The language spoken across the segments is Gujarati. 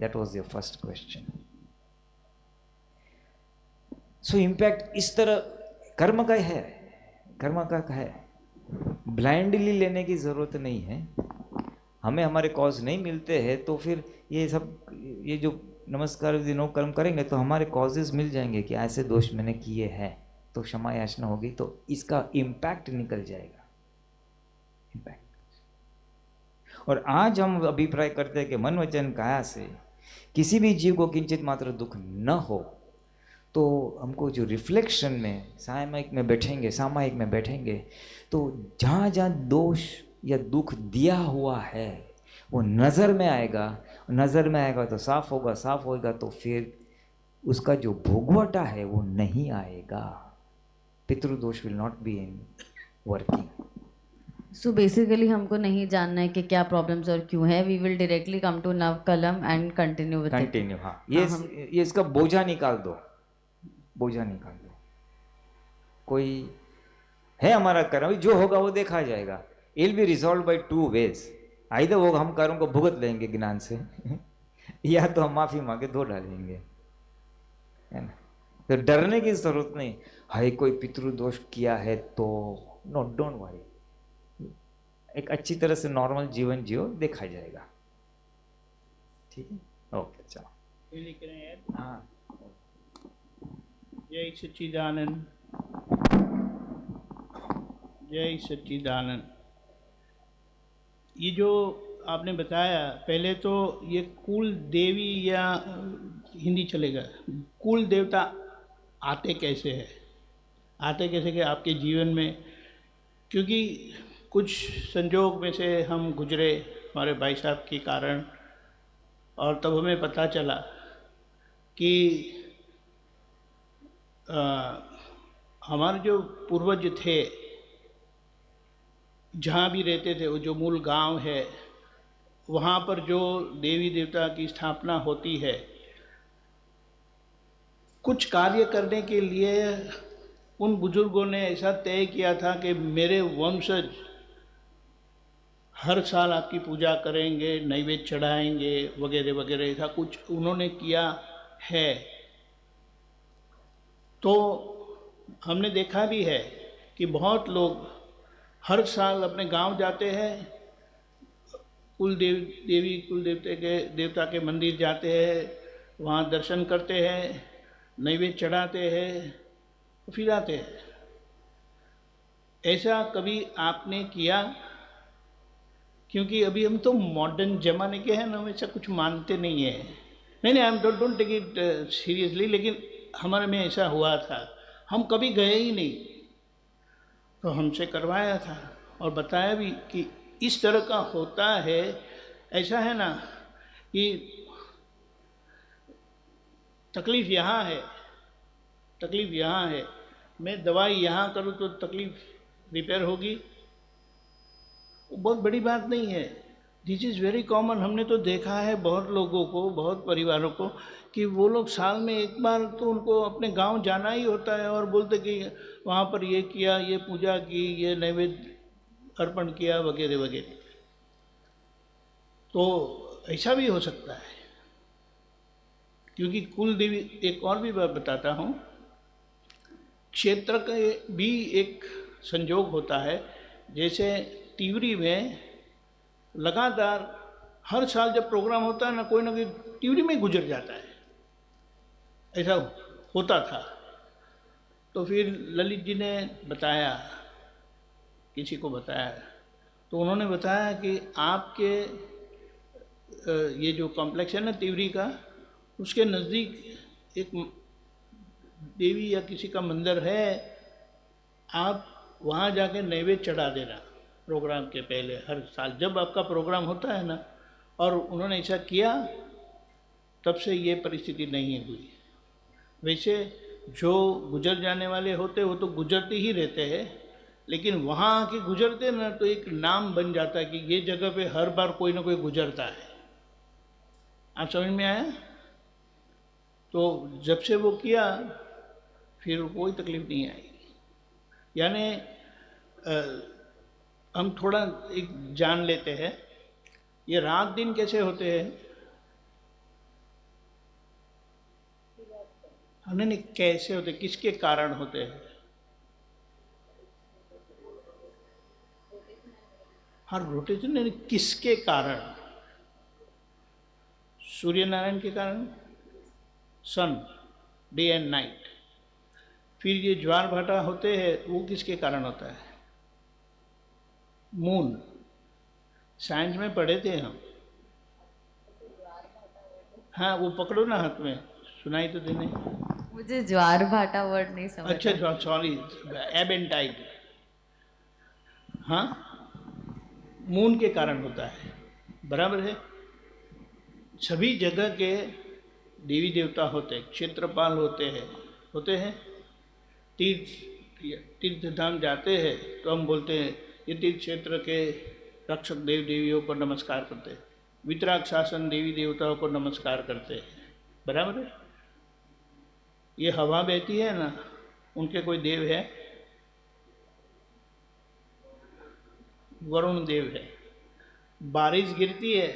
That was your first question. So impact इस तरह कर्म का है, कर्म का है, ब्लाइंडली लेने की जरूरत नहीं है। हमें हमारे कॉज नहीं मिलते हैं तो फिर ये सब, ये जो नमस्कार दिनों कर्म करेंगे तो हमारे कॉजेज मिल जाएंगे कि ऐसे दोष मैंने किए हैं, तो क्षमा याचना होगी, तो इसका इम्पैक्ट निकल जाएगा, इम्पैक्ट। और आज हम अभिप्राय करते हैं कि मन वचन काया से किसी भी जीव को किंचित मात्र दुख न हो, तो हमको जो रिफ्लेक्शन में सामयिक में बैठेंगे तो जहाँ जहाँ दोष या दुख दिया हुआ है वो नज़र में आएगा, नज़र में आएगा तो साफ होगा, साफ होगा तो फिर उसका जो भोगवटा है वो नहीं आएगा। पितृदोष will not be in working. So basically हमको नहीं जानना है कि क्या प्रॉब्लम्स और क्यों है, we will directly come to नव कलम and continue with it. Continue, हाँ, ये इसका बोझा निकाल दो, बोझा निकाल दो। कोई है हमारा कर्म, जो होगा वो देखा जाएगा। It'll be resolved by 2 ways, either वो हम कर्म को भुगत लेंगे ज्ञान से या तो हम माफी मांगे धो डालेंगे, है ना। तो डरने की जरूरत नहीं, हाय कोई पितृदोष किया है तो नो, डोंट वरी, एक अच्छी तरह से नॉर्मल जीवन जियो, देखा जाएगा। ठीक है, ओके, चलो। हाँ, जय सच्चिदानंद, जय सच्चिदानंद। ये जो आपने बताया, पहले तो ये कुल देवी या हिंदी चलेगा, कुल देवता आते कैसे हैं, आते कैसे कि आपके जीवन में, क्योंकि कुछ संजोग में से हम गुजरे हमारे भाई साहब के कारण, और तब हमें पता चला कि हमारे जो पूर्वज थे जहाँ भी रहते थे, वो जो मूल गांव है वहाँ पर जो देवी देवता की स्थापना होती है, कुछ कार्य करने के लिए उन बुजुर्गों ने ऐसा तय किया था कि मेरे वंशज हर साल आपकी पूजा करेंगे, नैवेद्य चढ़ाएंगे वगैरह वगैरह, ऐसा कुछ उन्होंने किया है। तो हमने देखा भी है कि बहुत लोग हर साल अपने गांव जाते हैं, कुल देवता के मंदिर जाते हैं, वहाँ दर्शन करते हैं, नैवेद्य चढ़ाते हैं, फिर आते हैं। ऐसा कभी आपने किया? क्योंकि अभी हम तो मॉडर्न जमाने के हैं ना, हम ऐसा कुछ मानते नहीं है। नहीं, I am don't take it seriously, लेकिन हमारे में ऐसा हुआ था, हम कभी गए ही नहीं, तो हमसे करवाया था और बताया भी कि इस तरह का होता है। ऐसा है ना कि तकलीफ़ यहाँ है, तकलीफ़ यहाँ है, मैं दवाई यहाँ करूँ तो तकलीफ़ रिपेयर होगी, वो बहुत बड़ी बात नहीं है। This is very common. हमने तो देखा है बहुत लोगों को, बहुत परिवारों को, कि वो लोग साल में एक बार तो उनको अपने गांव जाना ही होता है और बोलते कि वहाँ पर ये किया, ये पूजा की, ये नैवेद्य अर्पण किया वगैरह वगैरह। तो ऐसा भी हो सकता है, क्योंकि कुल देवी, एक और भी बात बताता हूँ, क्षेत्र का भी एक संयोग होता है। जैसे तिवरी में लगातार हर साल जब प्रोग्राम होता है ना, कोई ना कोई तिवरी में गुजर जाता है, ऐसा होता था। तो फिर ललित जी ने बताया, किसी को बताया, तो उन्होंने बताया कि आपके ये जो कॉम्प्लेक्स है ना तिवरी का, उसके नज़दीक एक देवी या किसी का मंदिर है, आप वहाँ जाके नैवेद्य चढ़ा देना प्रोग्राम के पहले, हर साल जब आपका प्रोग्राम होता है ना। और उन्होंने ऐसा किया, तब से ये परिस्थिति नहीं हुई। वैसे जो गुजर जाने वाले होते वो तो गुजरते ही रहते हैं, लेकिन वहाँ आके गुजरते ना तो एक नाम बन जाता है कि ये जगह पे हर बार कोई ना कोई गुजरता है। आप समझ में आया? तो जब से वो किया फिर कोई तकलीफ नहीं आई। यानी हम थोड़ा एक जान लेते हैं, ये रात दिन कैसे होते हैं। हमने नहीं, कैसे होते, किसके कारण होते हैं? हर रोटेशन नहीं, किसके कारण? सूर्य नारायण के कारण, सन, डे एंड नाइट। फिर ये ज्वार भाटा होते हैं, वो किसके कारण होता है? मून। साइंस में पढ़े थे हम। हाँ, वो पकड़ो ना हाथ में, सुनाई तो देने। मुझे ज्वार भाटा वर्ड नहीं समझ अच्छा, सॉरी, एब एंड टाइड। हाँ, मून के कारण होता है, बराबर है। सभी जगह के देवी देवता होते हैं, क्षेत्रपाल होते हैं। तीर्थ धाम जाते हैं तो हम बोलते हैं ये तीर्थ क्षेत्र के रक्षक देव देवियों को नमस्कार करते हैं, वितराग शासन देवी देवताओं को नमस्कार करते हैं, बराबर है। ये हवा बहती है ना, उनके कोई देव है? वरुण देव है। बारिश गिरती है,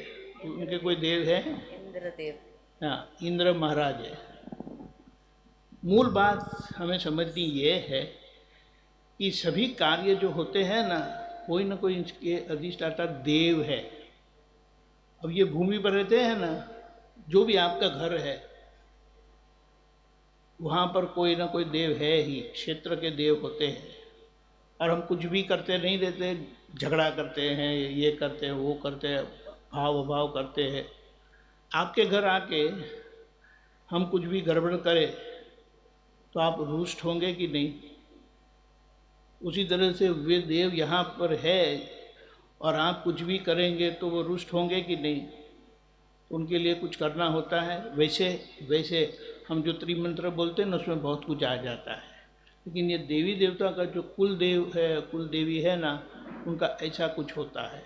उनके कोई देव है? इंद्रदेव। हाँ, इंद्र महाराज है। मूल बात हमें समझनी ये है कि सभी कार्य जो होते हैं ना कोई इसके अधिष्ठाता देव है। अब ये भूमि पर रहते हैं ना, जो भी आपका घर है वहाँ पर कोई ना कोई देव है ही, क्षेत्र के देव होते हैं। और हम कुछ भी करते नहीं रहते, झगड़ा करते हैं, ये करते हैं, वो करते हैं, भाव अभाव करते हैं। आपके घर आके हम कुछ भी गड़बड़ करें तो आप रुष्ट होंगे कि नहीं? उसी तरह से वे देव यहाँ पर है और आप कुछ भी करेंगे तो वो रुष्ट होंगे कि नहीं? तो उनके लिए कुछ करना होता है। वैसे हम जो त्रिमंत्र बोलते हैं ना, उसमें बहुत कुछ आ जाता है। लेकिन ये देवी देवता का जो कुल देव है, कुल देवी है ना, उनका ऐसा कुछ होता है।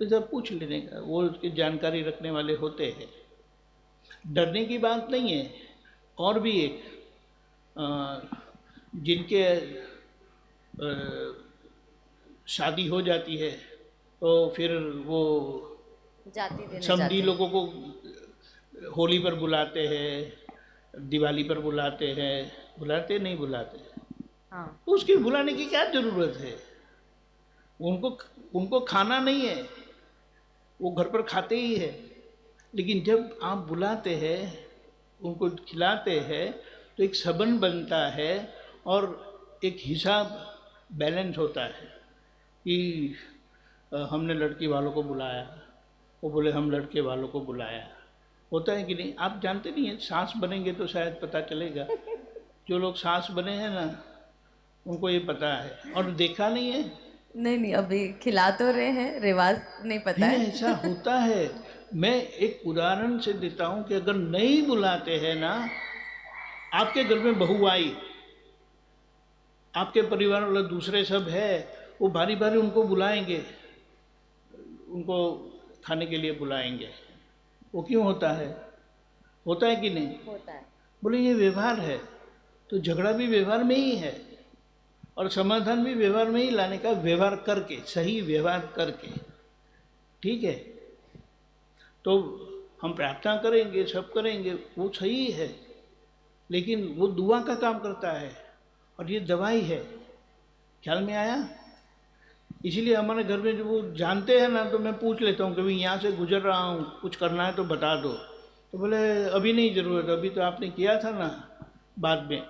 तो जब पूछ लेने का, वो उसकी जानकारी रखने वाले होते हैं। डरने की बात नहीं है। और भी एक जिनके शादी हो जाती है तो फिर वो जाति देने समधी जाते हैं। लोगों को होली पर बुलाते हैं, दिवाली पर बुलाते हैं, बुलाते नहीं बुलाते? हाँ। तो उसकी बुलाने की क्या जरूरत है? उनको खाना नहीं है, वो घर पर खाते ही है। लेकिन जब आप बुलाते हैं, उनको खिलाते हैं, तो एक संबंध बनता है और एक हिसाब बैलेंस होता है कि हमने लड़की वालों को बुलाया, वो बोले हम लड़के वालों को बुलाया। होता है कि नहीं? आप जानते नहीं हैं, सास बनेंगे तो शायद पता चलेगा। जो लोग सास बने हैं ना, उनको ये पता है। और देखा नहीं है? नहीं, अभी खिला तो रहे हैं, रिवाज नहीं पता नहीं, है। ऐसा होता है। मैं एक उदाहरण से देता हूं कि अगर नहीं बुलाते हैं ना, आपके घर में बहू आई, आपके परिवार वाले दूसरे सब है, वो बारी बारी उनको बुलाएंगे, उनको खाने के लिए बुलाएंगे। वो क्यों होता है? होता है कि नहीं? होता है। बोले ये व्यवहार है। तो झगड़ा भी व्यवहार में ही है और समाधान भी व्यवहार में ही लाने का, व्यवहार करके, सही व्यवहार करके। ठीक है? तो हम प्रार्थना करेंगे, सब करेंगे, वो सही है, लेकिन वो दुआ का काम करता है और ये दवाई है। ख्याल में आया? इसीलिए हमारे घर में जो वो जानते हैं ना, तो मैं पूछ लेता हूँ कि भाई यहाँ से गुजर रहा हूँ, कुछ करना है तो बता दो। तो बोले अभी नहीं ज़रूरत, अभी तो आपने किया था ना, बाद में।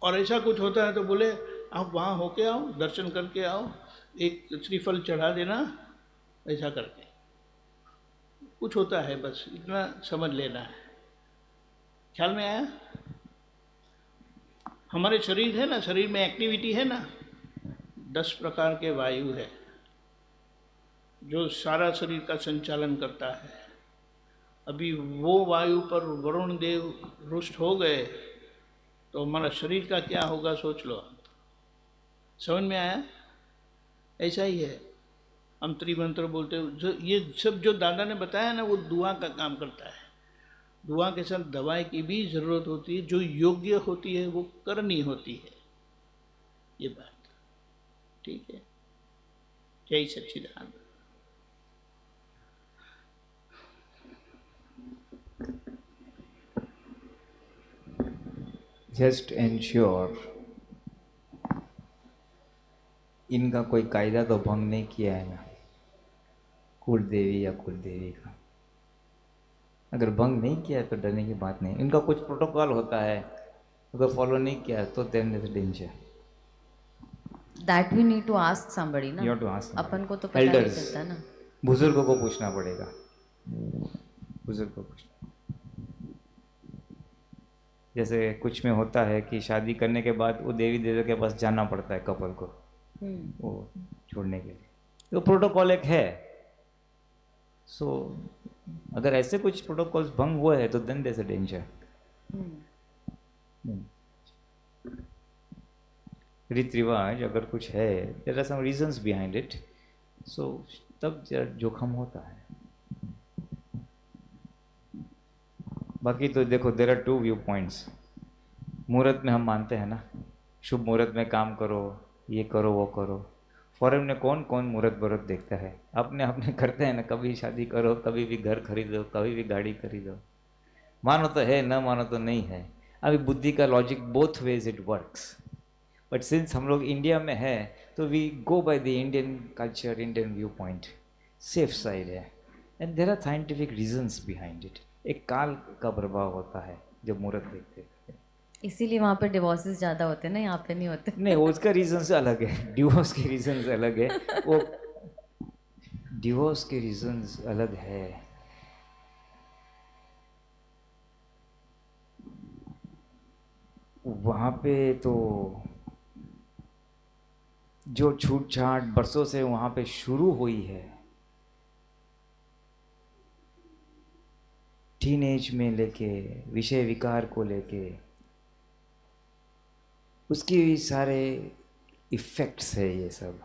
और ऐसा कुछ होता है तो बोले आप वहाँ होके आओ, दर्शन करके आओ, एक श्रीफल चढ़ा देना, ऐसा करके कुछ होता है। बस इतना समझ लेना है। ख्याल में आया? हमारे शरीर है ना, शरीर में एक्टिविटी है ना, 10 प्रकार के वायु है जो सारा शरीर का संचालन करता है। अभी वो वायु पर वरुण देव रुष्ट हो गए तो हमारा शरीर का क्या होगा, सोच लो आप। समझ में आया? ऐसा ही है। हम त्रिमंत्र बोलते हैं, ये सब जो दादा ने बताया ना, वो दुआ का काम करता है। दुआ के साथ दवाई की भी जरूरत होती है, जो योग्य होती है वो करनी होती है। ये बात ठीक है? जय सच्चिदानंद। जस्ट एंश्योर इनका कोई कायदा तो भंग नहीं किया है ना, कुल देवी या कुल देवी का। अगर भंग नहीं किया है तो डरने की बात नहीं। इनका कुछ प्रोटोकॉल होता है, अगर फॉलो नहीं किया तो then is danger. That we need to ask somebody ना, You have to ask somebody. अपन को तो पता नहीं Elders. चलता ना। बुजुर्गों को पूछना पड़ेगा, बुजुर्गों को पूछना। जैसे कुछ में होता है कि शादी करने के बाद वो देवी देवता के पास जाना पड़ता है कपल को, वो छोड़ने के लिए, तो प्रोटोकॉल एक है। सो अगर ऐसे कुछ प्रोटोकॉल्स भंग हुए हैं तो then there is a danger. रीति रिवाज अगर कुछ है, there are some reasons behind it, so तब जरा जोखम होता है। बाकी तो देखो, there are two view points. मुहूर्त में हम मानते हैं ना, शुभ मुहूर्त में काम करो, ये करो वो करो। फॉरेन में कौन कौन मुहूर्त वहूर्त देखता है, अपने अपने करते हैं ना। कभी शादी करो, कभी भी घर खरीदो, कभी भी गाड़ी खरीदो। मानो तो है, न मानो तो नहीं है। अभी बुद्धि का logic both ways it works, but since हम लोग इंडिया में है तो we go by the Indian culture, Indian view point, safe side है। And there are scientific reasons behind it. एक काल का प्रभाव होता है जब मुहूर्त देखते हैं। इसीलिए वहाँ पे डिवोर्सेस ज़्यादा होते हैं ना, यहाँ पे नहीं होते। नहीं, उसका रीजन से अलग है, डिवोर्स के रीजन से अलग है। वो डिवोर्स के रीजंस अलग है। वहाँ पे तो जो छूट छाट बरसों से वहाँ पे शुरू हुई है, टीनेज में लेके विषय विकार को लेके, उसकी सारे इफ़ेक्ट्स है ये सब।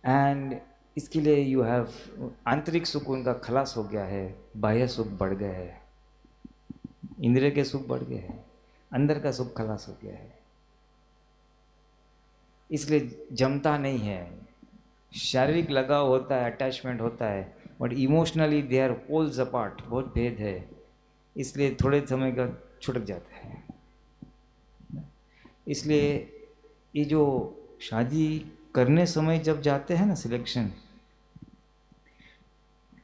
एंड इसके लिए यू हैव, आंतरिक सुख उनका खलास हो गया है, बाह्य सुख बढ़ गया है, इंद्रिय के सुख बढ़ गए हैं, अंदर का सुख खलास हो गया है। इसलिए जमता नहीं है। शारीरिक लगाव होता है, अटैचमेंट होता है, but emotionally they are poles apart, बहुत भेद है। इसलिए थोड़े समय का छुटक जाता है। इसलिए ये जो शादी करने समय जब जाते हैं ना, सिलेक्शन,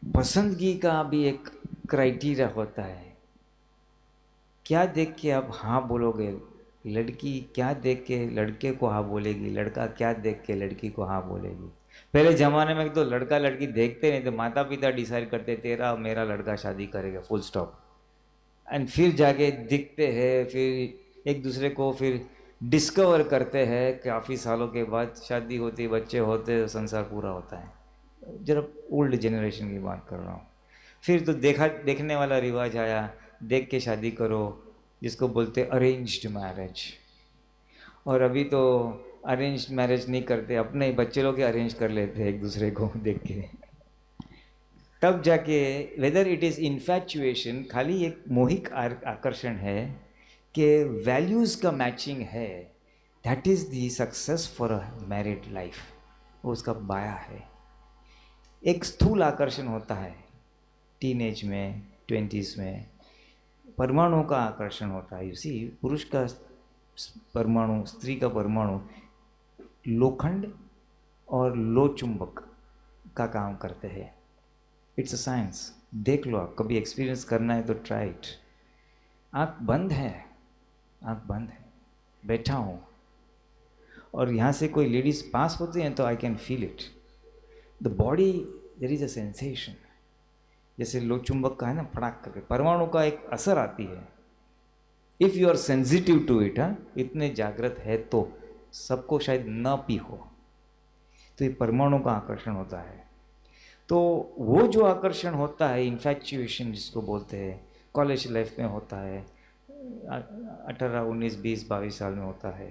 पसंदगी का भी एक क्राइटेरिया होता है। क्या देख के आप हाँ बोलोगे, लड़की क्या देख के लड़के को हाँ बोलेगी, लड़का क्या देख के लड़की को हाँ बोलेगी। पहले ज़माने में तो लड़का लड़की देखते नहीं थे, माता पिता डिसाइड करते तेरा मेरा लड़का शादी करेगा, फुल स्टॉप। एंड फिर जाके दिखते हैं, फिर एक दूसरे को फिर डिस्कवर करते हैं। काफ़ी सालों के बाद शादी होती, बच्चे होते, संसार पूरा होता है। जरा ओल्ड जनरेशन की बात कर रहा हूँ। फिर तो देखने वाला रिवाज आया, देख के शादी करो, जिसको बोलते अरेंज्ड मैरिज। और अभी तो अरेंज्ड मैरिज नहीं करते, अपने ही बच्चे लोग अरेंज कर लेते हैं एक दूसरे को देख के। तब जाके वेदर इट इज़ इन्फैचुएशन, खाली एक मोहिक आकर्षण है कि वैल्यूज़ का मैचिंग है, that is the success for a married life. वो उसका बाया है। एक स्थूल आकर्षण होता है टीनेज में, 20s में, परमाणु का आकर्षण होता है। सी, पुरुष का परमाणु, स्त्री का परमाणु लोखंड और लो चुंबक का काम करते हैं। इट्स अ साइंस, देख लो आप, कभी एक्सपीरियंस करना है तो ट्राई इट। आँख बंद है, आँख बंद है, बैठा हूँ और यहाँ से कोई लेडीज पास होती हैं तो I can feel it, the body, there is a sensation. जैसे लो चुंबक का है ना, फड़ाक करके परमाणु का एक असर आती है। If you are sensitive to it, इतने जागृत है तो सबको शायद न भी हो, तो ये परमाणु का आकर्षण होता है। तो वो जो आकर्षण होता है, इन्फैक्चुएशन जिसको बोलते हैं, कॉलेज लाइफ में होता है, 18, 19, 20, 22 साल में होता है,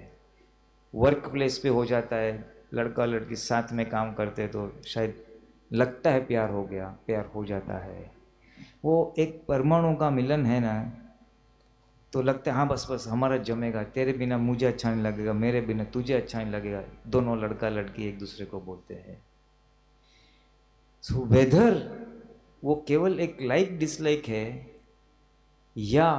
वर्क प्लेस पे हो जाता है, लड़का लड़की साथ में काम करते हैं तो शायद लगता है प्यार हो गया, प्यार हो जाता है। वो एक परमाणु का मिलन है ना, तो लगता है हाँ बस बस हमारा जमेगा, तेरे बिना मुझे अच्छा नहीं लगेगा, मेरे बिना तुझे अच्छा नहीं लगेगा। दोनों लड़का लड़की एक दूसरे को बोलते हैं। सो वेदर वो केवल एक लाइक डिसलाइक है या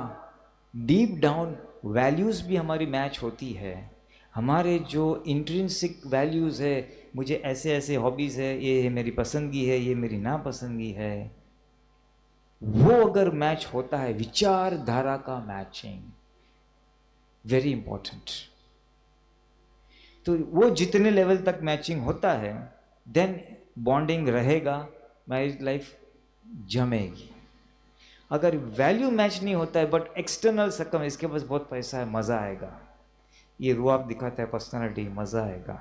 डीप डाउन वैल्यूज़ भी हमारी मैच होती है। हमारे जो इंट्रिंसिक वैल्यूज़ है, मुझे ऐसे ऐसे हॉबीज़ है, ये है मेरी पसंदगी है, ये मेरी नापसंदगी है, वो अगर मैच होता है, विचारधारा का मैचिंग वेरी इंपॉर्टेंट। तो वो जितने लेवल तक मैचिंग होता है देन बॉन्डिंग रहेगा, मैरिज लाइफ जमेगी। अगर वैल्यू मैच नहीं होता है बट एक्सटर्नल सकम, इसके पास बहुत पैसा है मज़ा आएगा, ये रुआब दिखाता है पर्सनालिटी, मज़ा आएगा,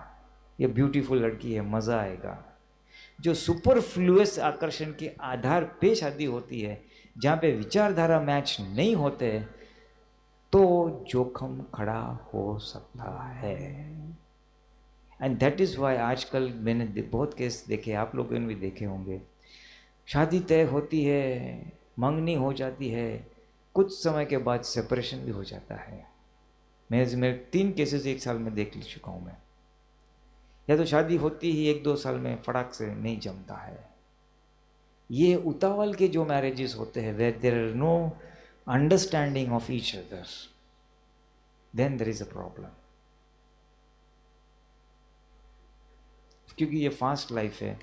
ये ब्यूटीफुल लड़की है, मज़ा आएगा, जो सुपरफ्लुअस आकर्षण के आधार पे शादी होती है, जहाँ पे विचारधारा मैच नहीं होते तो जोखम खड़ा हो सकता है। एंड दैट इज़ वाई आजकल मैंने बहुत केस देखे, आप लोगों ने भी देखे होंगे, शादी तय होती है, मंगनी हो जाती है, कुछ समय के बाद सेपरेशन भी हो जाता है। मेरे 3 केसेस 1 साल में देख चुका हूँ मैं। या तो शादी होती ही 1-2 साल में फटाक से नहीं जमता है। ये उतावल के जो मैरिजेस होते हैं where there are no understanding of each other, then there is a problem. क्योंकि ये फास्ट लाइफ है,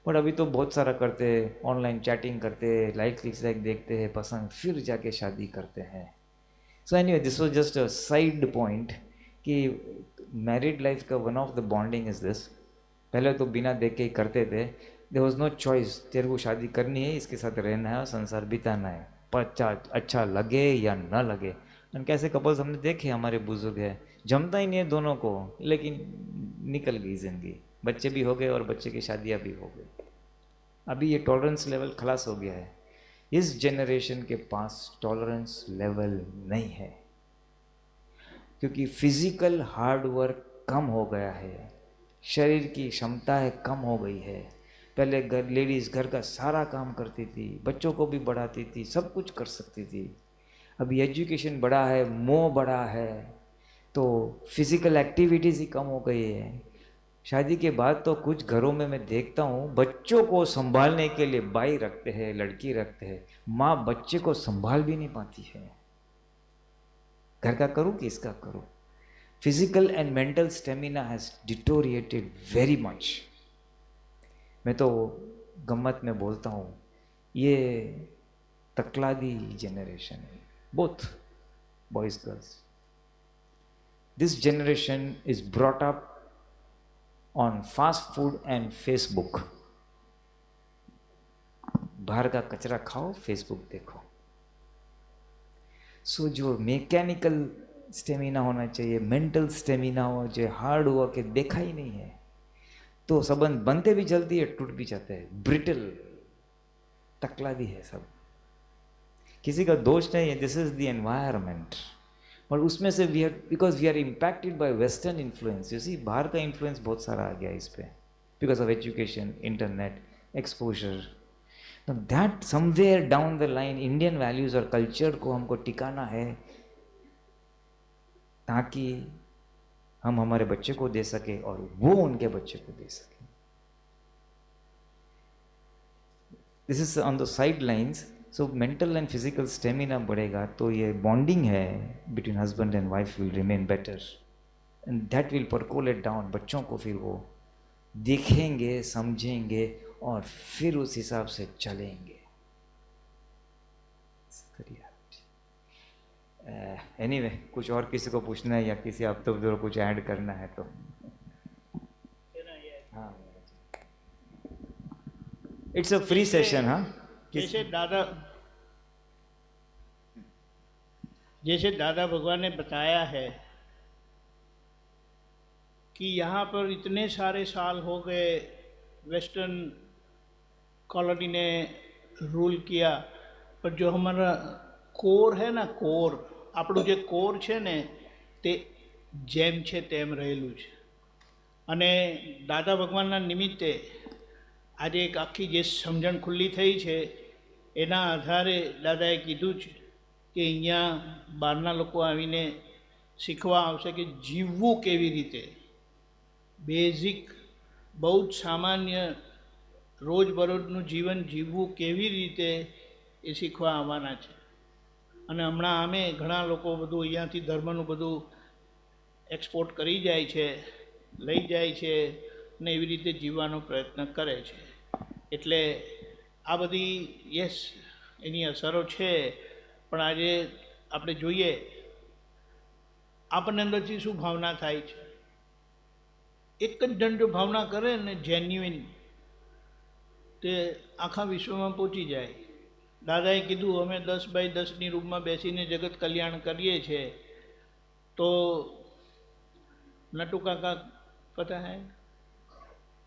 बट अभी तो बहुत सारा करते हैं, ऑनलाइन चैटिंग करते हैं, लाइक देखते हैं, पसंद, फिर जाके शादी करते हैं। So anyway this was just a side point कि मैरिड लाइफ का one of the bonding is this. पहले तो बिना देख के ही करते थे, देयर वाज नो चॉइस, तेरे को शादी करनी है, इसके साथ रहना है और संसार बिताना है, पर अच्छा लगे या ना लगे। और कैसे कपल्स हमने देखे, हमारे बुजुर्ग हैं, जमता ही नहीं है दोनों को, लेकिन निकल गई जिंदगी, बच्चे भी हो गए और बच्चे की शादियाँ भी हो गई। अभी ये टॉलरेंस लेवल खलास हो गया है। इस जनरेशन के पास टॉलरेंस लेवल नहीं है, क्योंकि फिजिकल हार्ड वर्क कम हो गया है, शरीर की क्षमताएं कम हो गई है। पहले लेडीज़ घर का सारा काम करती थी, बच्चों को भी बढ़ाती थी, सब कुछ कर सकती थी। अभी एजुकेशन बढ़ा है, मोह बढ़ा है, तो फिजिकल एक्टिविटीज़ ही कम हो गई है। शादी के बाद तो कुछ घरों में मैं देखता हूँ, बच्चों को संभालने के लिए बाई रखते हैं, लड़की रखते हैं, माँ बच्चे को संभाल भी नहीं पाती है। घर का करूँ कि इसका करूँ? Physical and mental stamina has deteriorated very much. मैं तो गम्मत में बोलता हूँ, ये तकलादी जनरेशन है, both boys girls. This generation is brought up on fast food and Facebook. बाहर का कचरा खाओ, फेसबुक देखो। सो जो मैकेनिकल स्टेमिना होना चाहिए, मेंटल स्टेमिना हो, जो हार्ड हुआ के देखा ही नहीं है, तो संबंध बनते भी जल्दी है, टूट भी जाते हैं, ब्रिटल, तकलादी है सब। किसी का दोष नहीं है, दिस इज द एनवायरमेंट। और उसमें से we are, because we are impacted by western influence. You see, बाहर का इन्फ्लुएंस बहुत सारा आ गया इस पे, because of education, internet, exposure. That somewhere down the line Indian values और कल्चर को हमको टिकाना है, ताकि हम हमारे बच्चे को दे सके और वो उनके बच्चे को दे सके। This is on the side lines. So mental and physical stamina बढ़ेगा तो ये बॉन्डिंग है between husband and wife will remain better, and that will percolate down. बच्चों को फिर वो देखेंगे, समझेंगे और फिर उस हिसाब से चलेंगे। एनीवे, कुछ और किसी को पूछना है या किसी आप तो कुछ ऐड करना है तो? हाँ, इट्स अ फ्री सेशन। हाँ, जैसे दादा भगवान ने बताया है कि यहाँ पर इतने सारे साल हो गए वेस्टर्न कॉलोनी ने रूल किया, पर जो हमारा कोर है ना, कोर, આપણું જે કોર છે ને તે જેમ છે તેમ રહેલું છે। અને દાદા ભગવાનના નિમિત્તે આજે એક આખી જે સમજણ ખુલ્લી થઈ છે, એના આધારે દાદાએ કીધું છે કે અહીંયા બહારના લોકો આવીને શીખવા આવશે કે જીવવું કેવી રીતે, બેઝિક બહુ જ સામાન્ય રોજબરોજનું જીવન જીવવું કેવી રીતે એ શીખવા આવવાના છે। અને હમણાં આમે ઘણા લોકો બધું અહીંયાથી ધર્મનું બધું એક્સપોર્ટ કરી જાય છે, લઈ જાય છે ને એવી રીતે જીવવાનો પ્રયત્ન કરે છે. એટલે આ બધી યસ એની અસરો છે, પણ આજે આપણે જોઈએ આપણને અંદરથી શું ભાવના થાય છે. એક જ જણ જો ભાવના કરે ને જેન્યુઇન, તે આખા વિશ્વમાં પહોંચી જાય. દાદાએ કીધું અમે 10 બાય 10ની રૂમમાં બેસીને જગત કલ્યાણ કરીએ છીએ. તો નટુ કાકા પતા હે,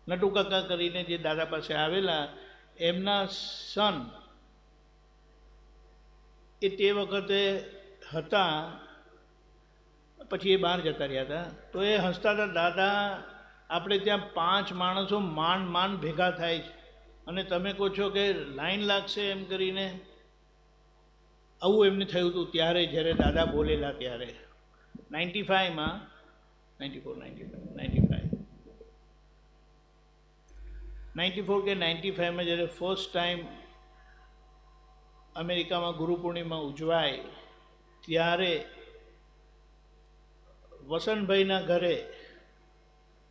નટુ કાકા કરીને જે દાદા પાસે આવેલા, એમના સન એ તે વખતે હતા, પછી એ બહાર જતા રહ્યા હતા. તો એ હસતા હતા, દાદા આપણે ત્યાં 5 માણસો માંડ ભેગા થાય છે અને તમે કહો છો કે લાઈન લાગશે એમ કરીને. આવું એમને થયું હતું ત્યારે, જ્યારે દાદા બોલેલા ત્યારે 95માં 94 કે 95માં જ્યારે ફર્સ્ટ ટાઈમ અમેરિકામાં ગુરુ પૂર્ણિમા ઉજવાય, ત્યારે વસંતભાઈના ઘરે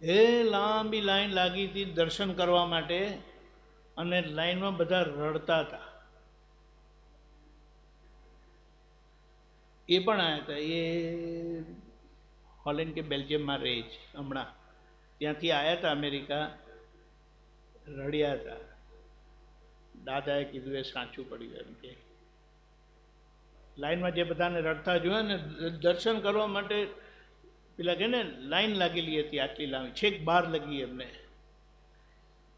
એ લાંબી લાઈન લાગી હતી દર્શન કરવા માટે, અને લાઈનમાં બધા રડતા હતા. એ પણ આવ્યા હતા, એ હોલેન્ડ કે બેલ્જિયમમાં રહે છે હમણાં, ત્યાંથી આવ્યા હતા અમેરિકા, રડ્યા હતા. દાદાએ કીધું એ સાચું પડ્યું એમ કે લાઈનમાં જે બધાને રડતા જોયા ને, દર્શન કરવા માટે પેલા કે ને લાઈન લાગેલી હતી આટલી લાંબી, છેક બહાર લગી એમને.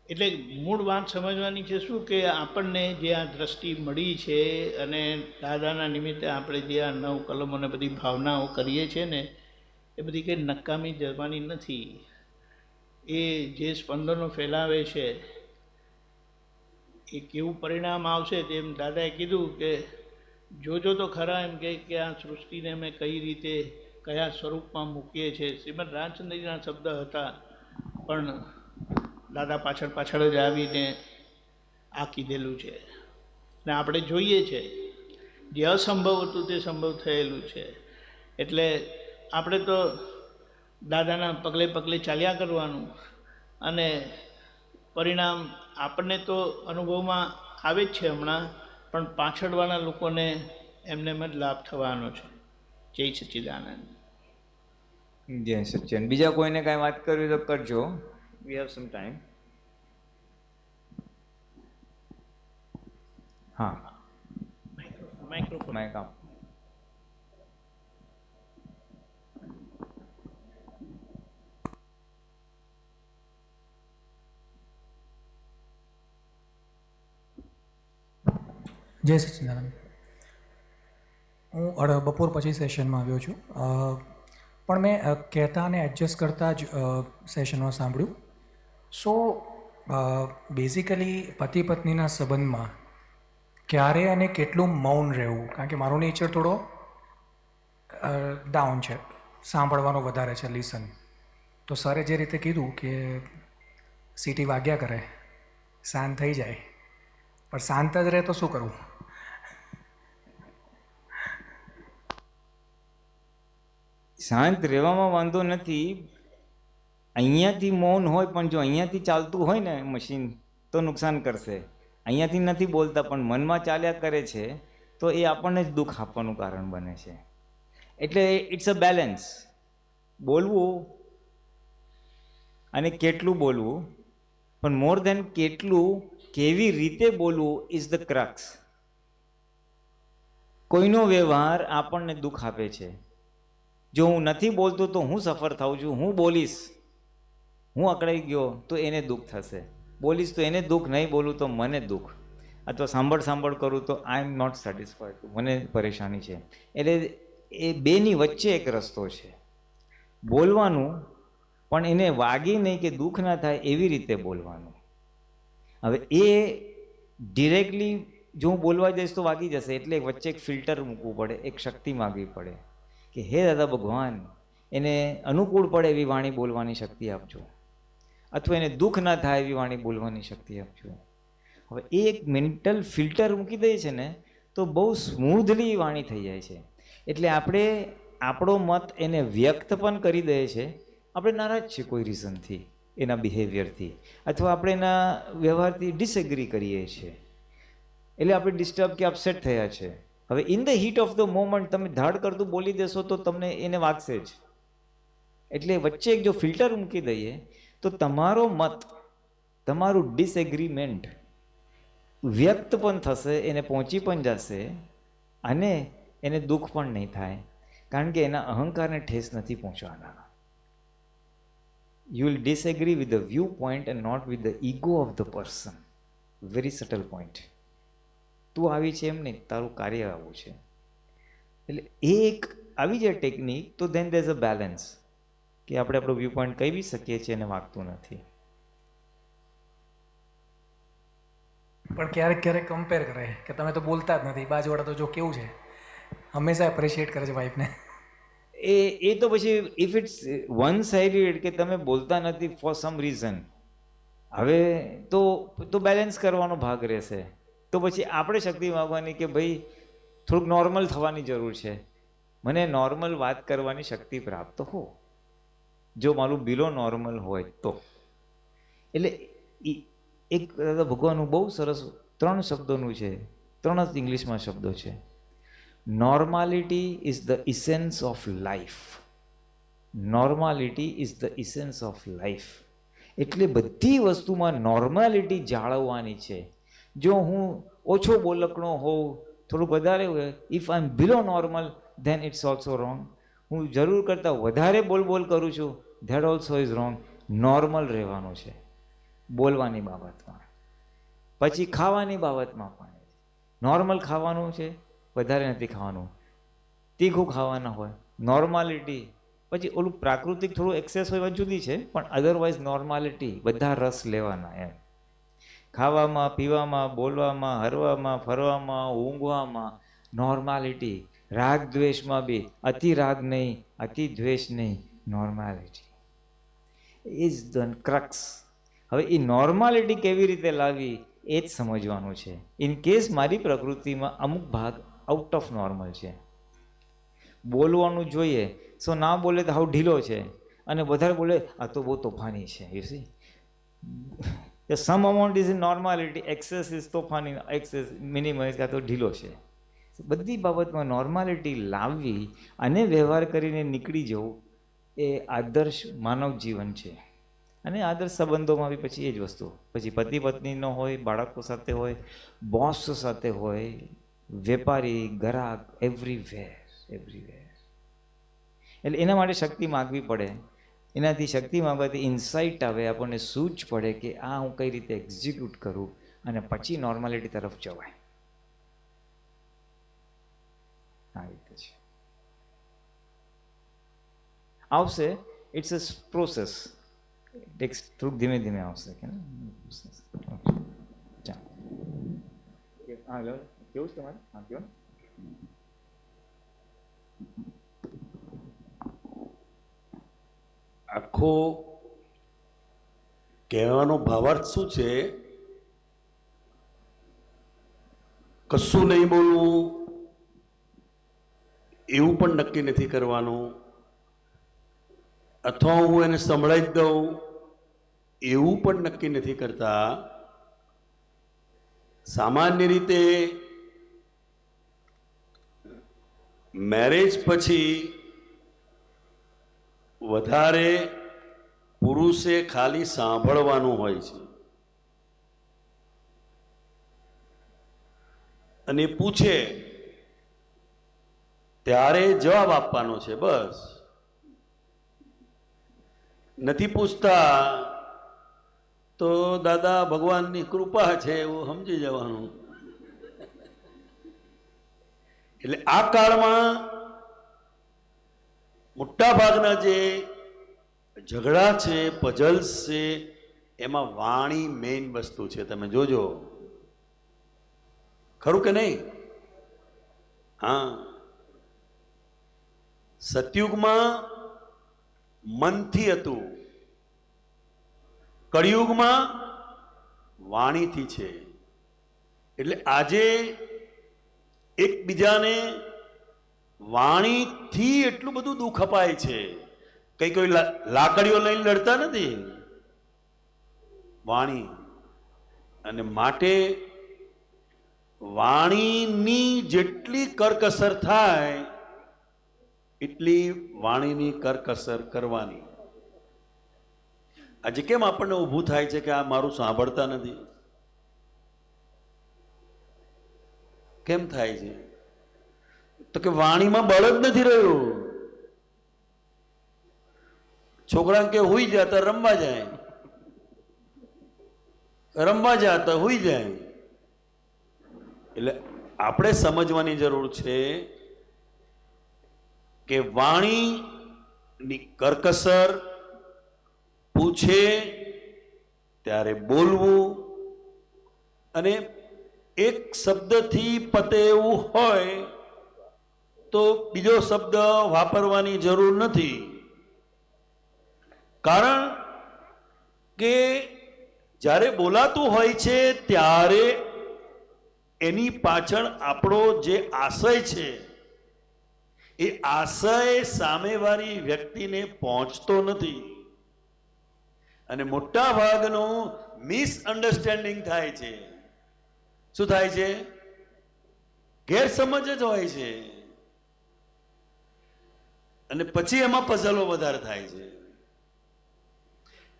એટલે મૂળ વાત સમજવાની છે શું, કે આપણને જે આ દ્રષ્ટિ મળી છે અને દાદાના નિમિત્તે આપણે જે આ 9 કલમોને બધી ભાવનાઓ કરીએ છીએ ને, એ બધી કંઈ નકામી જવાની નથી. એ જે સ્પંદનો ફેલાવે છે એ કેવું પરિણામ આવશે, તેમ દાદાએ કીધું કે જોજો તો ખરા, એમ કે આ સૃષ્ટિને અમે કઈ રીતે કયા સ્વરૂપમાં મૂકીએ છીએ. શ્રીમદ રામચંદ્રજીના શબ્દ હતા, પણ દાદા પાછળ જ આવીને આ કીધેલું છે. ને આપણે જોઈએ છે જે અસંભવ હતું તે સંભવ થયેલું છે. એટલે આપણે તો દાદાના પગલે પગલે ચાલ્યા કરવાનું, અને પરિણામ આપણને તો અનુભવમાં આવે જ છે હમણાં, પણ પાછળવાળા લોકોને એમને જ લાભ થવાનો છે. જય સચ્ચિદાનંદ. જય સચ્ચિદાનંદ. બીજા કોઈને કાંઈ વાત કરવી તો કરજો. We have some time. હા, માઇક્રોફોન. માઇક આપ. જય સચ્ચિદાનંદ. હું બપોર પછી સેશનમાં આવ્યો છું, પણ મેં કહેતા અને એડજસ્ટ કરતાં જ સેશનમાં સાંભળ્યું. સો બેઝિકલી પતિ પત્નીના સંબંધમાં ક્યારે અને કેટલું મૌન રહેવું, કારણ કે મારો નેચર થોડો ડાઉન છે, સાંભળવાનો વધારે છે, લિસન. તો સરે જે રીતે કીધું કે સીટી વાગ્યા કરે, શાંત થઈ જાય, પણ શાંત જ રહે તો શું કરવું? શાંત રહેવામાં વાંધો નથી. અહીંયાથી મૌન હોય, પણ જો અહીંયાથી ચાલતું હોય ને મશીન તો નુકસાન કરશે. અહીંયાથી નથી બોલતા પણ મનમાં ચાલ્યા કરે છે, તો એ આપણને જ દુઃખ આપવાનું કારણ બને છે. એટલે ઇટ્સ અ બેલેન્સ. બોલવું અને કેટલું બોલવું, પણ મોર દેન કેટલું, કેવી રીતે બોલવું ઇઝ ધ ક્રક્સ. કોઈનો વ્યવહાર આપણને દુઃખ આપે છે. જો હું નથી બોલતો તો હું સફર થાઉં છું, હું બોલીશ, હું અકળાઈ ગયો તો એને દુઃખ થશે, બોલીશ તો એને દુઃખ, નહીં બોલું તો મને દુઃખ, અથવા સાંભળ કરું તો આઈ એમ નોટ સેટિસ્ફાઈડ, મને પરેશાની છે. એટલે એ બેની વચ્ચે એક રસ્તો છે, બોલવાનું, પણ એને વાગી નહીં કે દુઃખ ના થાય એવી રીતે બોલવાનું. હવે એ ડિરેક્ટલી જો હું બોલવા જઈશ તો વાગી જશે, એટલે વચ્ચે એક ફિલ્ટર મૂકવું પડે, એક શક્તિ માગવી પડે કે હે દાદા ભગવાન, એને અનુકૂળ પડે એવી વાણી બોલવાની શક્તિ આપજો, અથવા એને દુઃખ ના થાય એવી વાણી બોલવાની શક્તિ આપજો. હવે એ એક મેન્ટલ ફિલ્ટર મૂકી દે છે ને, તો બહુ સ્મૂધલી વાણી થઈ જાય છે. એટલે આપણે આપણો મત એને વ્યક્ત પણ કરી દે છે. આપણે નારાજ છીએ કોઈ રીઝનથી, એના બિહેવિયરથી, અથવા આપણે એના વ્યવહારથી ડિસએગ્રી કરીએ છીએ, એટલે આપણે ડિસ્ટર્બ કે અપસેટ થયા છે. હવે in the heat of the moment તમે ધાડ કરતું બોલી દેશો તો તમને એને વાગશે જ. એટલે વચ્ચે એક જો ફિલ્ટર મૂકી દઈએ તો તમારો મત, તમારું ડિસએગ્રીમેન્ટ વ્યક્ત પણ થશે, એને પહોંચી પણ જશે, અને એને દુઃખ પણ નહીં થાય, કારણ કે એના અહંકારને ઠેસ નથી પહોંચવાના. You will disagree with the view point and not with the ego of the person. Very subtle point. તું આવી છે એમ નહીં, તારું કાર્ય આવું છે. એટલે એ એક આવી જાય ટેકનિક, તો than there is a balance, કે આપણે આપણો વ્યૂ પોઈન્ટ કહી બી શકીએ છીએ અને વાગતું નથી. પણ ક્યારેક ક્યારેક કમ્પેર કરે કે તમે તો બોલતા જ નથી, બાજુવાળા તો જો કેવું છે, હંમેશા એપ્રિશિએટ કરે છે વાઈફને. એ તો પછી ઇફ ઇટ્સ વન સાઇડેડ કે તમે બોલતા નથી ફોર સમ રીઝન, હવે તો બેલેન્સ કરવાનો ભાગ રહેશે. તો પછી આપણે શક્તિ માગવાની કે ભાઈ થોડુંક નોર્મલ થવાની જરૂર છે, મને નોર્મલ વાત કરવાની શક્તિ પ્રાપ્ત હો, જો મારું બિલો નોર્મલ હોય તો. એટલે એક ભગવાનનું બહુ સરસ 3 શબ્દોનું છે, 3 જ ઇંગ્લિશમાં શબ્દો છે. Normality is the essence of life. Normality is the essence of life. એટલે બધી વસ્તુમાં નોર્માલિટી જાળવવાની છે. જો હું ઓછો બોલકણો હોઉં, થોડુંક વધારે હોય, if I am below normal then it's also wrong. હું જરૂર કરતાં વધારે બોલ કરું છું, that also is wrong. Normal રહેવાનું છે બોલવાની બાબતમાં. પછી ખાવાની બાબતમાં પણ નોર્મલ ખાવાનું છે, વધારે નથી ખાવાનું. તીખું ખાવાના હોય, નોર્માલિટી. પછી ઓલું પ્રાકૃતિક થોડું એક્સેસ હોય જુદી છે, પણ અધરવાઇઝ નોર્માલિટી, બધા રસ લેવાના એમ. ખાવામાં, પીવામાં, બોલવામાં, હરવામાં, ફરવામાં, ઊંઘવામાં નોર્માલિટી. રાગ દ્વેષમાં બી અતિ રાગ નહીં, અતિ દ્વેષ નહીં, નોર્માલિટી ઇઝ ધ ક્રક્સ. હવે એ નોર્માલિટી કેવી રીતે લાવવી એ જ સમજવાનું છે. ઇન કેસ મારી પ્રકૃતિમાં અમુક ભાગ આઉટ ઓફ નોર્મલ છે, બોલવાનું જોઈએ, સો ના બોલે તો હાવ ઢીલો છે, અને વધારે બોલે આ તો બહુ તોફાની છે. You see, some amount is in normality, excess is તોફાની, એક્સેસ મિનિમાઇઝ કાં તો ઢીલો છે. બધી બાબતમાં નોર્માલિટી લાવવી અને વ્યવહાર કરીને નીકળી જવું એ આદર્શ માનવ જીવન છે. અને આદર્શ સંબંધોમાં બી પછી એ જ વસ્તુ, પછી પતિ પત્નીનો હોય, બાળકો સાથે હોય, બોસ સાથે હોય, વેપારી, ગ્રાહક, એવરીવેર. એટલે એના માટે શક્તિ માગવી પડે. એનાથી શક્તિ માગવાથી ઇન્સાઇટ આવે, આપણને સૂઝ પડે કે આ હું કઈ રીતે એક્ઝિક્યુટ કરું, અને પછી નોર્માલિટી તરફ જવાય. આ રીતે છે, આવશે. ઇટ્સ અ પ્રોસેસ, થોડુંક ધીમે ધીમે આવશે. કે હા, કેવું છે તમારે? હા, કહો. આખો કહેવાનો ભાવાર્થ શું છે? કશું નહીં બોલવું એવું પણ નક્કી નથી કરવાનું, અથવા હું એને સંભળાવી જ દઉં એવું પણ નક્કી નથી કરતા. સામાન્ય રીતે મેરેજ પછી વધારે પુરુષે ખાલી સાંભળવાનું હોય છે, અને પૂછે ત્યારે જવાબ આપવાનો છે, બસ. નથી પૂછતા તો દાદા ભગવાનની કૃપા છે એવું સમજી જવાનું. એટલે આ કાળમાં મોટા ભાગના જે ઝઘડા છે, પઝલ્સ છે, એમાં વાણી મેઇન વસ્તુ છે. તમે જોજો, ખરું કે નહીં? હા, સતયુગમાં મનથી હતું, કળિયુગમાં વાણીથી છે. એટલે આજે એકબીજાને વાણીથી એટલું બધું દુઃખ અપાય છે. કોઈ લાકડીઓ લઈને લડતા નથી, વાણી. અને માટે વાણીની જેટલી કરકસર થાય એટલી વાણીની કરકસર કરવાની. આજે કેમ આપણને ઊભું થાય છે કે આ મારું સાંભળતા નથી? કેમ થાય છે? તો કે વાણીમાં બળ જ નથી રહ્યું. છોકરા કે હુઈ જતા રમવા જાય, રમવા જતા હુઈ જાય. એટલે આપણે સમજવાની જરૂર છે કે વાણીની કરકસર, પૂછે ત્યારે બોલવું, અને એક શબ્દથી પતે એવું હોય તો બીજો શબ્દ વાપરવાની જરૂર નથી. કારણ કે જ્યારે બોલાતું હોય છે ત્યારે એની પાછળ આપણો જે આશય છે એ આશય સામેવાળી વ્યક્તિને પહોંચતો નથી, અને મોટા ભાગનું મિસઅન્ડરસ્ટેન્ડિંગ થાય છે. શું થાય છે? ગેરસમજ જ હોય છે, અને પછી એમાં પઝલો વધારે થાય છે.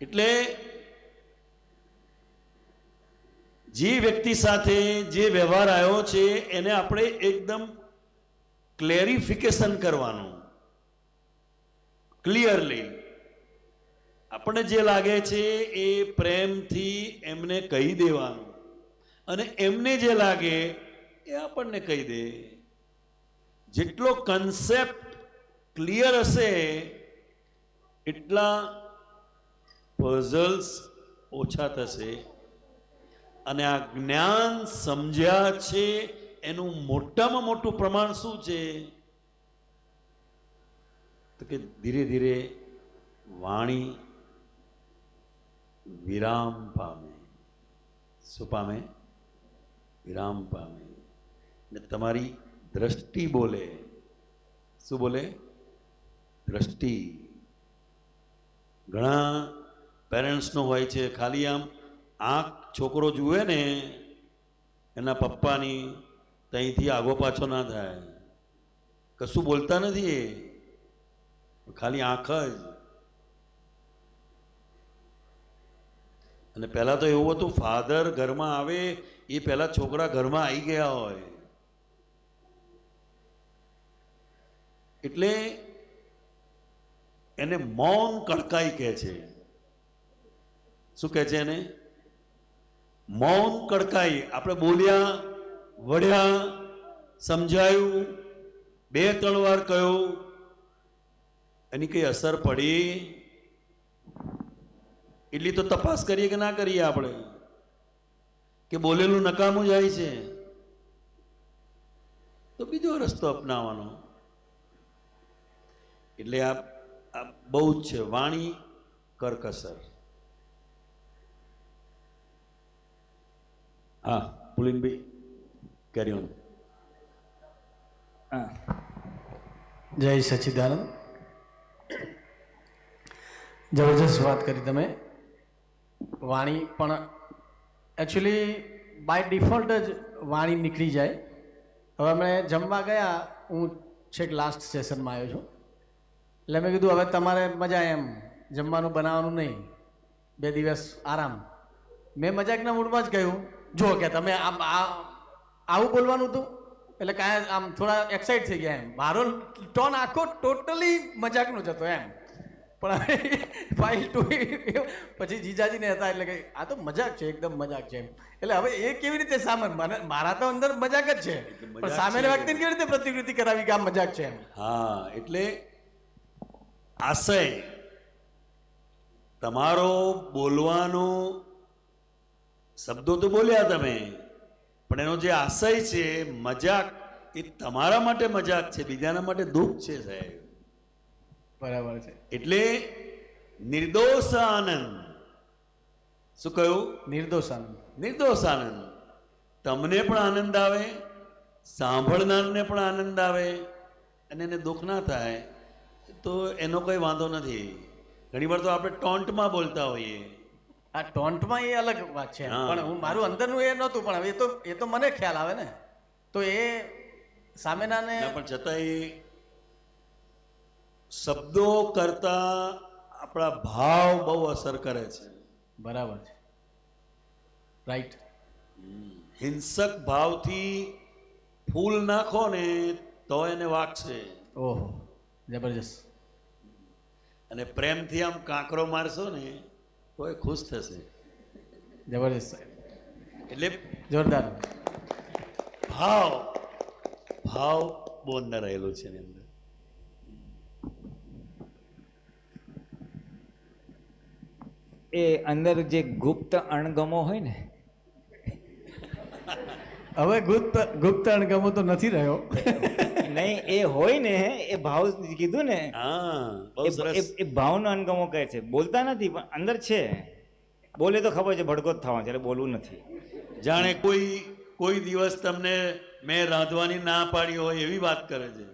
એટલે જે વ્યક્તિ સાથે જે વ્યવહાર આવ્યો છે એને આપણે એકદમ ક્લેરિફિકેશન કરવાનું, ક્લિયરલી. આપણને જે લાગે છે એ પ્રેમથી એમને કહી દેવાનું, અને એમને જે લાગે એ આપણને કહી દે. જેટલો કન્સેપ્ટ ક્લિયર હશે એટલા પઝલ્સ ઓછા થશે. અને આ જ્ઞાન સમજ્યા છે એનું મોટામાં મોટું પ્રમાણ શું છે? તો કે ધીરે ધીરે વાણી વિરામ પામે. શું પામે? વિરામ પામે. ને તમારી દ્રષ્ટિ બોલે. શું બોલે? દ્રષ્ટિ. ઘણા પેરેન્ટ્સનો હોય છે, ખાલી આમ આંખ છોકરો જુએ ને એના પપ્પાની, ત્યાંથી આગો પાછો ના થાય, કશું બોલતા નથી, એ ખાલી આંખ જ. અને પહેલા તો એવું હતું, ફાધર ઘરમાં આવે એ પહેલા છોકરા ઘરમાં આવી ગયા હોય. એટલે એને મૌન કડકાઈ કહે છે. શું કહે છે એને? મૌન કડકાઈ. આપણે બોલ્યા, વળ્યા, સમજાયું, 2-3 વાર કહ્યું, એની કઈ અસર પડી એટલી તો તપાસ કરીએ કે ના કરીએ આપણે, કે બોલેલું નકામું જાય છે તો બીજો રસ્તો અપનાવવાનો. એટલે આ બહુ જ છે વાણી કરકસર. હા, પુલિનભાઈ કેરી ઓન. જય સચ્ચિદાનંદ. જબરજસ્ત વાત કરી તમે. વાણી પણ એકચ્યુઅલી બાય ડિફોલ્ટ જ વાણી નીકળી જાય. હવે અમે જમવા ગયા, હું છેક લાસ્ટ સેશનમાં આવ્યો છું, એટલે મેં કીધું હવે તમારે મજા એમ, જમવાનું બનાવવાનું નહીં, 2 દિવસ આરામ. મેં મજાકના મૂડમાં જ કહ્યું, જો કે તમે આમ આવું બોલવાનું હતું, એટલે કાંઈ આમ થોડા એક્સાઇટ થઈ ગયા એમ. મારો ટોન આખો ટોટલી મજાકનો જ હતો એમ. પણ હવે ફાઇલ 2 પછી જીજાજીને હતા, એટલે કે આ તો મજાક છે, એકદમ મજાક છે એમ. એટલે હવે એ કેવી રીતે સામે, મારા તો અંદર મજાક જ છે, પણ સામેની વ્યક્તિને કેવી રીતે પ્રતિકૃતિ કરાવી કે આ મજાક છે એમ. હા, એટલે આશય તમારો બોલવાનો, શબ્દો તો બોલ્યા તમે, પણ એનો જે આશય છે મજાક, એ તમારા માટે મજાક છે, બીજાના માટે દુઃખ છે સાહેબ. બરાબર છે. એટલે નિર્દોષ આનંદ. શું કહ્યું? નિર્દોષ આનંદ. નિર્દોષ આનંદ. તમને પણ આનંદ આવે સાંભળનારને પણ આનંદ આવે અને એને દુઃખ ના થાય તો એનો કોઈ વાંધો નથી. ઘણીવાર તો આપણે ટોન્ટમાં બોલતા હોઈએ. આ ટોન્ટમાં એ અલગ વાત છે, હા. પણ હું મારું અંદરનું એ નહોતું, પણ હવે એ તો મને ખ્યાલ આવે ને, તો એ સામેનાને ના, પણ છતાંય શબ્દો કરતા આપણા ભાવ બહુ અસર કરે છે. બરાબર છે, રાઈટ. હિંસક ભાવથી ફૂલ નાખો ને તો એને વાગશે, ઓહો, જબરજસ્ત. અને પ્રેમથી આમ કાંકરો મારશો ને તો એ ખુશ થશે. જબરજસ્ત, એટલે જોરદાર. ભાવ ભાવ બહુ અંદર રહેલું છે એની અંદર. એ અંદર જે ગુપ્ત અણગમો હોય ને, હવે ગુપ્ત અણગમો તો નથી રહ્યો. નહીં એ હોય ને, એ ભાવ કીધું ને, હા, બહુ સરસ. એ ભાવનો અણગમો કહે છે. બોલતા નથી પણ અંદર છે. બોલે તો ખબર છે ભડકો જ થવાનો છે, એટલે બોલવું નથી. જાણે કોઈ દિવસ તમને મેં રાંધવાની ના પાડી હોય એવી વાત કરે છે.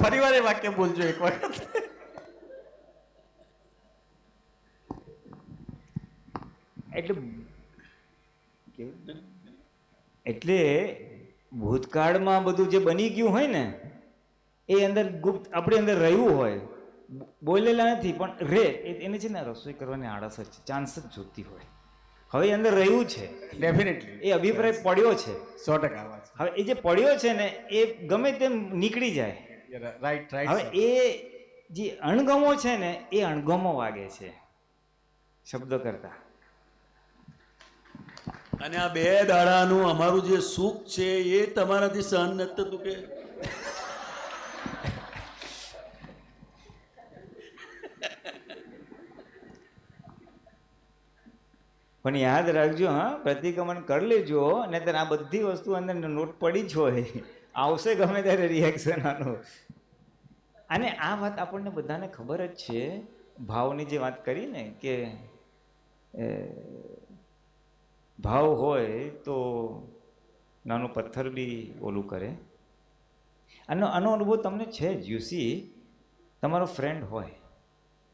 ફરીવાર એ વાક્ય બોલજો એક વખત. એટલે ભૂતકાળમાં બધું જે બની ગયું હોય ને, એ અંદર ગુપ્ત આપણે અંદર રહ્યું હોય, બોલેલા નથી પણ એને છે ને રસોઈ કરવાની આળસ જ છે, ચાન્સ જ જોતી હોય. હવે એ અંદર રહ્યું છે, ડેફિનેટલી એ અભિપ્રાય પડ્યો છે. 100% વાત. હવે એ જે પડ્યો છે ને, એ ગમે તેમ નીકળી જાય. રાઈટ. હવે એ જે અણગમો છે ને, એ અણગમો વાગે છે શબ્દો કરતા. અને આ 2 દાડાનું અમારું જે સુખ છે એ તમારાથી સહન નથી થતું કે? પણ યાદ રાખજો, હા, પ્રતિક્રમણ કરી લેજો, નહીંતર આ બધી વસ્તુ અંદર નોટ પડી જ હોય, આવશે ગમે ત્યારે રિએક્શન આનું. અને આ વાત આપણને બધાને ખબર જ છે. ભાવની જે વાત કરી ને કે ભાવ હોય તો નાનો પથ્થર બી ઓલું કરે. આનો અનુભવ તમને છે જ. યુસી, તમારો ફ્રેન્ડ હોય,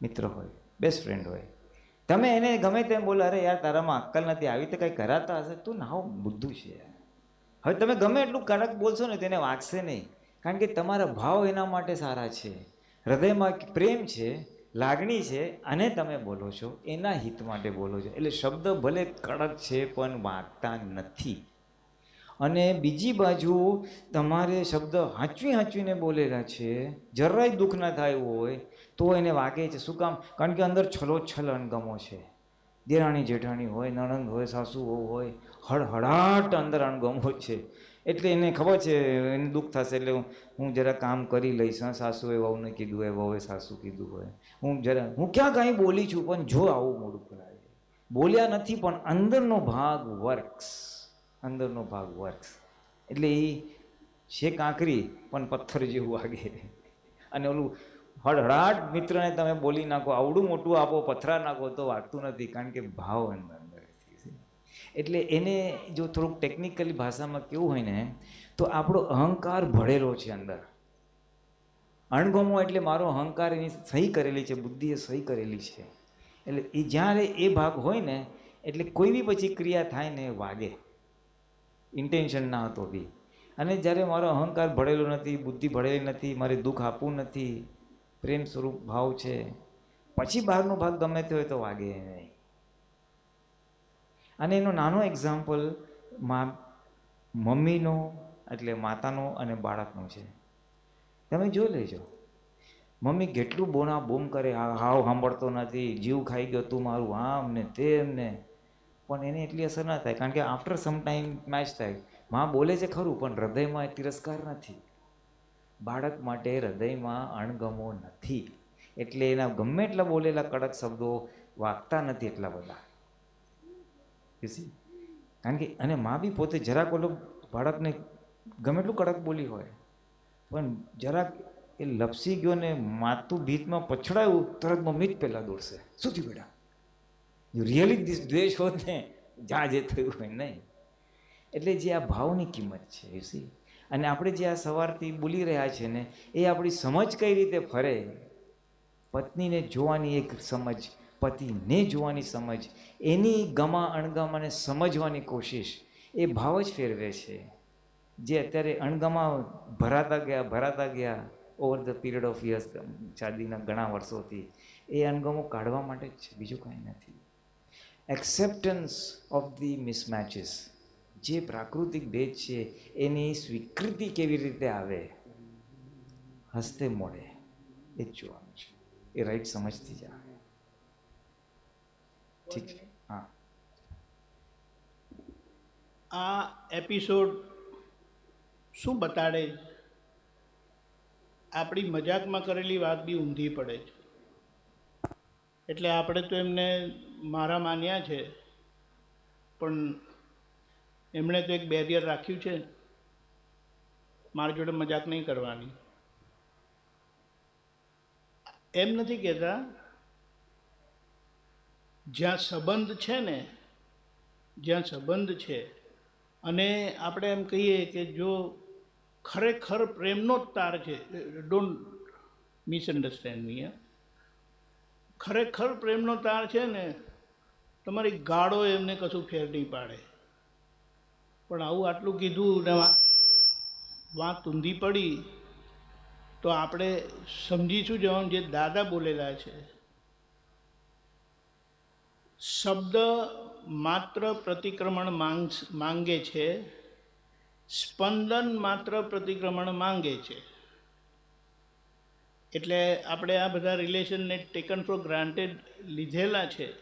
મિત્ર હોય, બેસ્ટ ફ્રેન્ડ હોય, તમે એને ગમે તેમ બોલો, અરે યાર તારામાં અક્કલ નથી, આવી રીતે કંઈ કરાતા હશે, તું નાવ બુદ્ધું છે. હવે તમે ગમે એટલું કડક બોલશો ને તેને વાગશે નહીં, કારણ કે તમારા ભાવ એના માટે સારા છે, હૃદયમાં પ્રેમ છે, લાગણી છે, અને તમે બોલો છો એના હિત માટે બોલો છો. એટલે શબ્દ ભલે કડક છે પણ વાગતા નથી. અને બીજી બાજુ તમારે શબ્દ હાંચવીને બોલેલા છે, જરાય દુઃખ ના થાય હોય તો એને વાગે છે. શું કામ? કારણ કે અંદર છલોછલ અણગમો છે. દેરાણી જેઠાણી હોય, નણંદ હોય, સાસુ હોય, હળહળાટ અંદર અણગમો છે. એટલે એને ખબર છે એને દુઃખ થશે, એટલે હું જરા કામ કરી લઈશ. સાસુએ વહુને કીધું હોય, વહુએ સાસુ કીધું હોય, હું ક્યાં કાંઈ બોલી છું, પણ જો આવું મોડું કરાવે. બોલ્યા નથી પણ અંદરનો ભાગ વર્ક્સ. એટલે એ છે કાંકરી પણ પથ્થર જેવું વાગે. અને ઓલું હળહળાટ મિત્રને તમે બોલી નાખો, આવડું મોટું આપો, પથ્થરા નાખો તો વાગતું નથી, કારણ કે ભાવ અંદર. એટલે એને જો થોડુંક ટેકનિકલી ભાષામાં કેવું હોય ને, તો આપણો અહંકાર ભળેલો છે અંદર. અણગમો એટલે મારો અહંકાર એની સહી કરેલી છે, બુદ્ધિએ સહી કરેલી છે. એટલે એ જ્યારે એ ભાગ હોય ને, એટલે કોઈ બી પછી ક્રિયા થાય ને વાગે, ઇન્ટેન્શન ના હતો બી. અને જ્યારે મારો અહંકાર ભળેલો નથી, બુદ્ધિ ભળેલી નથી, મારે દુઃખ આપવું નથી, પ્રેમ સ્વરૂપ ભાવ છે, પછી બહારનો ભાગ ગમે તે હોય તો વાગે નહીં. અને એનો નાનો એક્ઝામ્પલ મમ્મીનો એટલે માતાનો અને બાળકનો છે. તમે જોઈ લેજો, મમ્મી કેટલું બોના બૂમ કરે, હાવ સાંભળતો નથી, જીવ ખાઈ ગયો તું મારું, આમ ને તેમ ને, પણ એને એટલી અસર ના થાય, કારણ કે આફ્ટર સમ ટાઈમ મેચ થાય. માં બોલે છે ખરું, પણ હૃદયમાં તિરસ્કાર નથી. બાળક માટે હૃદયમાં અણગમો નથી, એટલે એના ગમે એટલા બોલેલા કડક શબ્દો વાગતા નથી એટલા બધા. કારણ કે અને માં બી પોતે જરાક ઓલો બાળકને ગમે એટલું કડક બોલી હોય, પણ જરાક એ લપસી ગયો ને માથું ભીતમાં પછડાયું, તરત મમ્મી જ પહેલાં દોડશે, શું થયું બેટા? રિયલી દિસ દ્વેષ હોત ને જ્યાં જે થયું હોય નહીં. એટલે જે આ ભાવની કિંમત છે you see. અને આપણે જે આ સવારથી બોલી રહ્યા છે ને એ આપણી સમજ કઈ રીતે ફરે, પત્નીને જોવાની એક સમજ, પતિને જોવાની સમજ, એની ગમા અણગમાને સમજવાની કોશિશ, એ ભાવ જ ફેરવે છે. જે અત્યારે અણગમા ભરાતા ગયા over the period of years, શાદીના ઘણા વર્ષોથી, એ અણગમો કાઢવા માટે જ છે, બીજું કાંઈ નથી. એક્સેપ્ટન્સ ઓફ ધી મિસમેચીસ, જે પ્રાકૃતિક ભેદ છે એની સ્વીકૃતિ કેવી રીતે આવે, હસતે મોડે, એ જ જોવાનું છે. એ રાઈટ સમજથી જા. ઠીક છે. હા, આ એપિસોડ શું બતાડે, આપણી મજાકમાં કરેલી વાત બી ઊંધી પડે છે. એટલે આપણે તો એમને મારા માન્યા છે, પણ એમણે તો એક બેરિયર રાખ્યું છે, મારી જોડે મજાક નહીં કરવાની. એમ નથી કહેતા, જ્યાં સંબંધ છે ને, જ્યાં સંબંધ છે અને આપણે એમ કહીએ કે જો ખરેખર પ્રેમનો જ તાર છે, ડોન્ટ મિસઅન્ડરસ્ટેન્ડ મી, ખરેખર પ્રેમનો તાર છે ને, તમારી ગાળો એમને કશું ફેર નહીં પાડે. પણ આવું આટલું કીધું ને વાત ઊંધી પડી તો આપણે સમજીશું જવાનું જે દાદા બોલેલા છે. શબ્દ માત્ર પ્રતિક્રમણ માંગે છે, સ્પંદન માત્ર પ્રતિક્રમણ માંગે છે. એટલે આપણે આ બધા રિલેશનને ટેકન ફોર ગ્રાન્ટેડ લીધેલા છે,